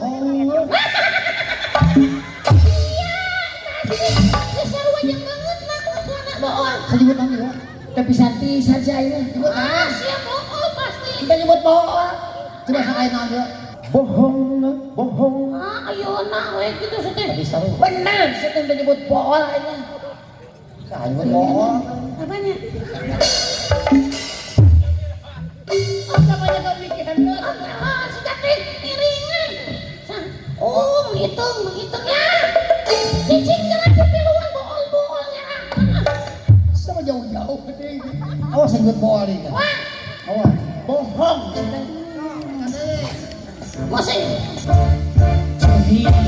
bohong. Iya, kasih sarua yang banget mah anak bohong. Sebut nama ya. Tapi santi saja ini. Sebut Ah, siap bohong pasti. kita nyebut bohong. Coba sakain nama. Bohong, bohong. Ah, ayo nak, we gitu seteh. Tapi seru. Benar, saya menyebut bohong ini. Kamu bohong. Apanya? Apa banyak kau pikiran tuh? Ah, sudah iringan. Oh, menghitung ya. Cicing jangan kepiluan bohong-bohongnya. Sama jauh-jauh. Awas sebut bohong ini. Wah, Awas. Bohong. masih. Curi.